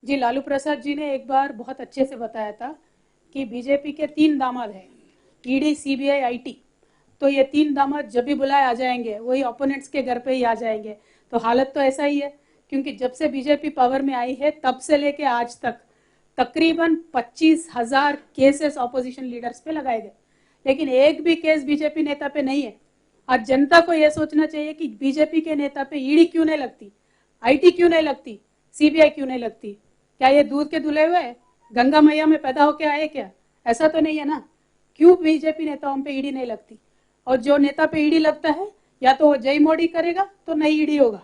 जी, लालू प्रसाद जी ने एक बार बहुत अच्छे से बताया था कि बीजेपी के 3 दामाद हैं, ईडी, सीबीआई, आईटी। तो ये 3 दामाद जब भी बुलाए आ जाएंगे, वही ओपोनेंट्स के घर पे ही आ जाएंगे। तो हालत तो ऐसा ही है, क्योंकि जब से बीजेपी पावर में आई है तब से लेके आज तक तकरीबन 25,000 केसेस ऑपोजिशन लीडर्स पे लगाए गए, लेकिन एक भी केस बीजेपी नेता पे नहीं है। आज जनता को यह सोचना चाहिए कि बीजेपी के नेता पे ईडी क्यों नहीं लगती, आईटी क्यों नहीं लगती, सीबीआई क्यों नहीं लगती। क्या ये दूध के धुले हुए हैं, गंगा मैया में पैदा होके आए क्या? ऐसा तो नहीं है ना। क्यों बीजेपी नेताओं पे ईडी नहीं लगती? और जो नेता पे ईडी लगता है, या तो वो जय मोदी करेगा तो नहीं ईडी होगा,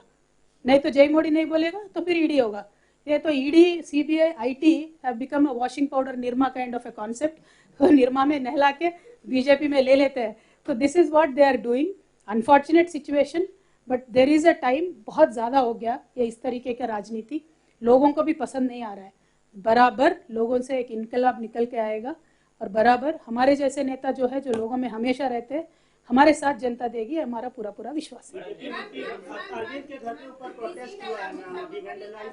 नहीं तो जय मोदी नहीं बोलेगा तो फिर ईडी होगा। ये तो ED, CBI, IT have become a washing powder Nirma kind of a concept. Nirma में नहला के बीजेपी में ले लेते हैं। तो this is what they are doing. Unfortunate situation, but there is a time. बहुत ज़्यादा हो गया ये इस तरीके का राजनीति, लोगों को भी पसंद नहीं आ रहा है। बराबर लोगों से एक इनकलाब निकल के आएगा, और बराबर हमारे जैसे नेता जो है, जो लोगों में हमेशा रहते हैं, हमारे साथ जनता देगी, हमारा पूरा पूरा विश्वास है। अरविंद के घर के ऊपर प्रोटेस्ट हुआ है मैम, अभी वैंडलाइज।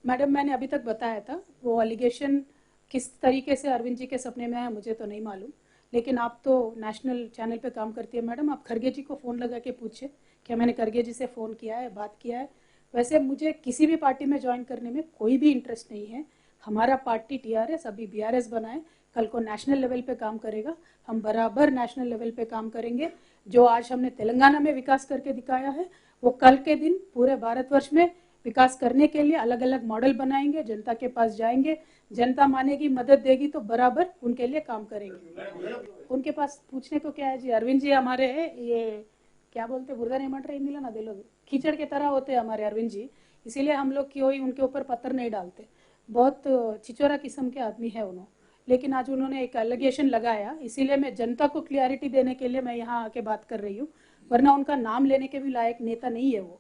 मैडम, मैंने अभी तक बताया था, वो एलिगेशन किस तरीके से अरविंद जी के सपने में है मुझे तो नहीं मालूम, लेकिन आप तो नेशनल चैनल पे काम करती है मैडम, आप खरगे जी को फ़ोन लगा के पूछे क्या मैंने खरगे जी से फ़ोन किया है, बात किया है। वैसे मुझे किसी भी पार्टी में ज्वाइन करने में कोई भी इंटरेस्ट नहीं है। हमारा पार्टी टीआरएस अभी बीआरएस बनाए, कल को नेशनल लेवल पे काम करेगा, हम बराबर नेशनल लेवल पे काम करेंगे। जो आज हमने तेलंगाना में विकास करके दिखाया है, वो कल के दिन पूरे भारतवर्ष में विकास करने के लिए अलग अलग मॉडल बनाएंगे, जनता के पास जाएंगे, जनता मानेगी, मदद देगी तो बराबर उनके लिए काम करेंगे। उनके पास पूछने को क्या है जी, अरविंद जी हमारे ये क्या बोलते, बुरदा नहीं मट रहे हिंदी ना, दे लोग कीचड़ के तरह होते हैं हमारे अरविंद जी, इसीलिए हम लोग कोई उनके ऊपर पत्थर नहीं डालते। बहुत चिचोरा किस्म के आदमी है उन्होंने, लेकिन आज उन्होंने एक एलिगेशन लगाया, इसीलिए मैं जनता को क्लियरिटी देने के लिए मैं यहाँ आके बात कर रही हूँ, वरना उनका नाम लेने के भी लायक नेता नहीं है वो।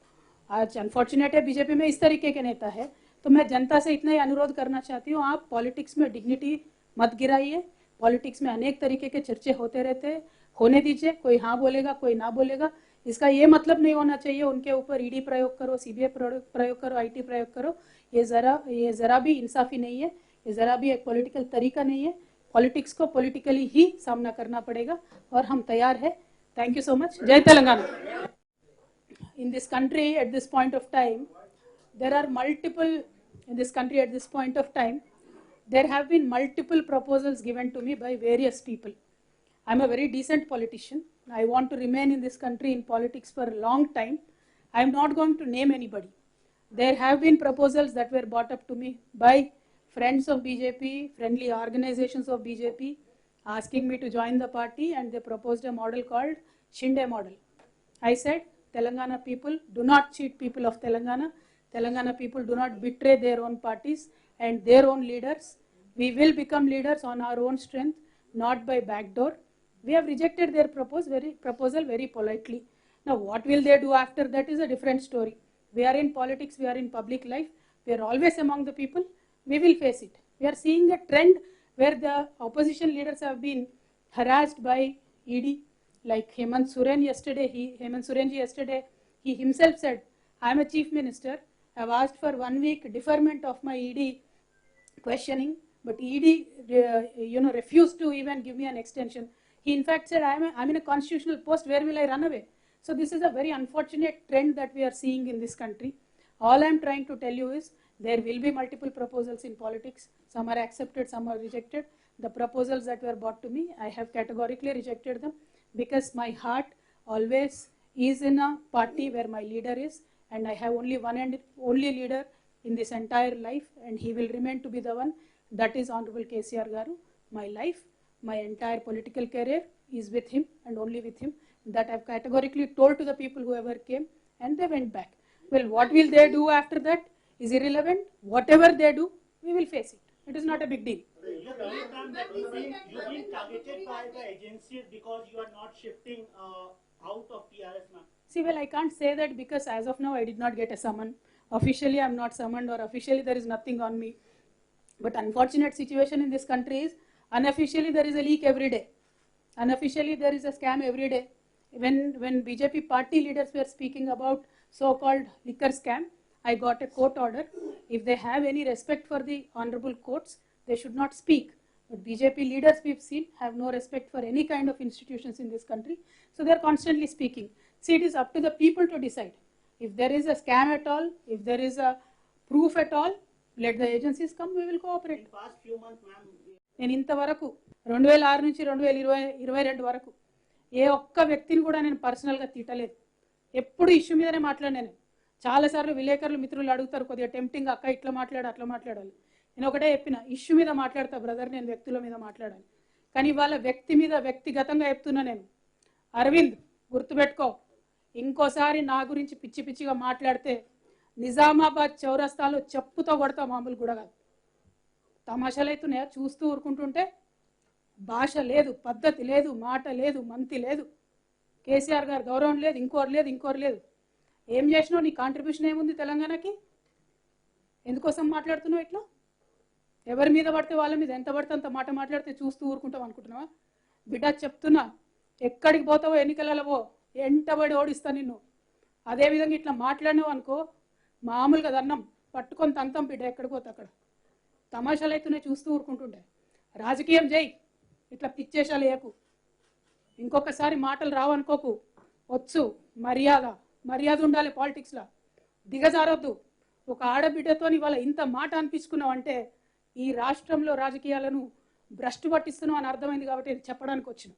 आज अनफॉर्चुनेट है बीजेपी में इस तरीके के नेता है। तो मैं जनता से इतना ही अनुरोध करना चाहती हूँ, आप पॉलिटिक्स में डिग्निटी मत गिराइए। पॉलिटिक्स में अनेक तरीके के चर्चे होते रहते हैं, होने दीजिए, कोई हाँ बोलेगा कोई ना बोलेगा। इसका ये मतलब नहीं होना चाहिए उनके ऊपर ईडी प्रयोग करो, सीबीआई प्रयोग करो, आईटी प्रयोग करो। ये जरा भी इंसाफी नहीं है, ये जरा भी एक पॉलिटिकल तरीका नहीं है। पॉलिटिक्स को पॉलिटिकली ही सामना करना पड़ेगा, और हम तैयार है। Thank you so much. जय Telangana. In this country at this point of time, there are multiple, in this country at this point of time, there have been multiple proposals given to me by various people. I'm a very decent politician. I want to remain in this country in politics for a long time. I'm not going to name anybody. There have been proposals that were brought up to me by friends of BJP, friendly organizations of BJP, asking me to join the party, and they proposed a model called Shinde model. I said, Telangana people do not cheat people of Telangana. Telangana people do not betray their own parties and their own leaders. We will become leaders on our own strength, not by backdoor. We have rejected their proposal very politely. Now, what will they do after that is a different story. We are in politics, we are in public life, we are always among the people. We will face it. We are seeing a trend where the opposition leaders have been harassed by ED, like Hemant Soren yesterday. Hemant Sorenji yesterday, he himself said, I am a chief minister. I have asked for 1 week deferment of my ED questioning, but ED, refused to even give me an extension. He in fact said, I'm in a constitutional post. Where will I run away? So this is a very unfortunate trend that we are seeing in this country. All I'm trying to tell you is there will be multiple proposals in politics. Some are accepted, some are rejected. The proposals that were brought to me, I have categorically rejected them, because my heart always is in a party where my leader is, and I have only one and only leader in this entire life, and he will remain to be the one. That is Honorable KCR Garu. My life, my entire political career is with him and only with him. That I've categorically told to the people whoever came, and they went back. Well, what will they do after that is irrelevant. Whatever they do, we will face it. It is not a big deal. You believe, ma'am, that you've been targeted by the agencies because you are not shifting out of TRS, ma'am? See, well, I can't say that, because as of now I did not get a summon. Officially I'm not summoned, or officially there is nothing on me. But unfortunate situation in this country is, unofficially there is a leak every day. Unofficially there is a scam every day. when BJP party leaders were speaking about so-called liquor scam, I got a court order. If they have any respect for the honorable courts, they should not speak. But BJP leaders we've seen have no respect for any kind of institutions in this country. So they're constantly speaking. See, it is up to the people to decide. If there is a scam at all, if there is a proof at all, let the agencies come, we will cooperate. In past few months, ma'am, నేను ఇంతవరకు 2006 నుంచి 2022 వరకు ఏ ఒక్క వ్యక్తిని కూడా నేను పర్సనల్గా తిట్టలేదు. ఎప్పుడు ఇష్యూ మీదనే మాట్లాడినాను. చాలాసార్లు విలేకరులు మిత్రులు అడుగుతారు, కొద్దిగా టెంప్టింగ్ అక్క ఇట్లా మాట్లాడు అట్లా మాట్లాడాలి. నేను ఒకటే చెప్పిన, ఇష్యూ మీద మాట్లాడతా బ్రదర్, నేను వ్యక్తుల మీద మాట్లాడాలి. కానీ వాళ్ళ వ్యక్తి మీద వ్యక్తిగతంగా చెప్తున్నా నేను. అరవింద్ గుర్తుపెట్టుకో, ఇంకోసారి నా గురించి పిచ్చి పిచ్చిగా మాట్లాడితే నిజామాబాద్ చౌరస్తాలో చెప్పుతో కొడతా, మామూలు కూడా కాదు. తమాషాలు అవుతున్నాయా చూస్తూ ఊరుకుంటుంటే? భాష లేదు, పద్ధతి లేదు, మాట లేదు, మంతి లేదు, కేసీఆర్ గారు గౌరవం లేదు, ఇంకోరు లేదు. ఏం చేసినావు? నీ కాంట్రిబ్యూషన్ ఏముంది తెలంగాణకి? ఎందుకోసం మాట్లాడుతున్నావు ఇట్లా? ఎవరి మీద పడితే వాళ్ళ మీద ఎంత పడితే అంత మాట మాట్లాడితే చూస్తూ ఊరుకుంటావు అనుకుంటున్నావా? బిడ్డ చెప్తున్నా, ఎక్కడికి పోతావో ఎన్నికలలో ఎంటబడి ఓడిస్తా నిన్ను. అదేవిధంగా ఇట్లా మాట్లాడినావు అనుకో, మామూలుగా దన్నం పట్టుకొని తంతం బిడ్డ, ఎక్కడికి పోతా అక్కడ. తమాషాలు అవుతున్నాయి చూస్తూ ఊరుకుంటుండే. రాజకీయం చేయి, ఇట్లా పిచ్చేషాలు వేయకు. ఇంకొకసారి మాటలు రావనుకోకు. వచ్చు మర్యాద ఉండాలి పాలిటిక్స్లో, దిగజారొద్దు. ఒక ఆడబిడ్డతో ఇవాళ ఇంత మాట అనిపించుకున్నావు అంటే ఈ రాష్ట్రంలో రాజకీయాలను భ్రష్టు పట్టిస్తున్నావు అని అర్థమైంది. కాబట్టి చెప్పడానికి వచ్చిన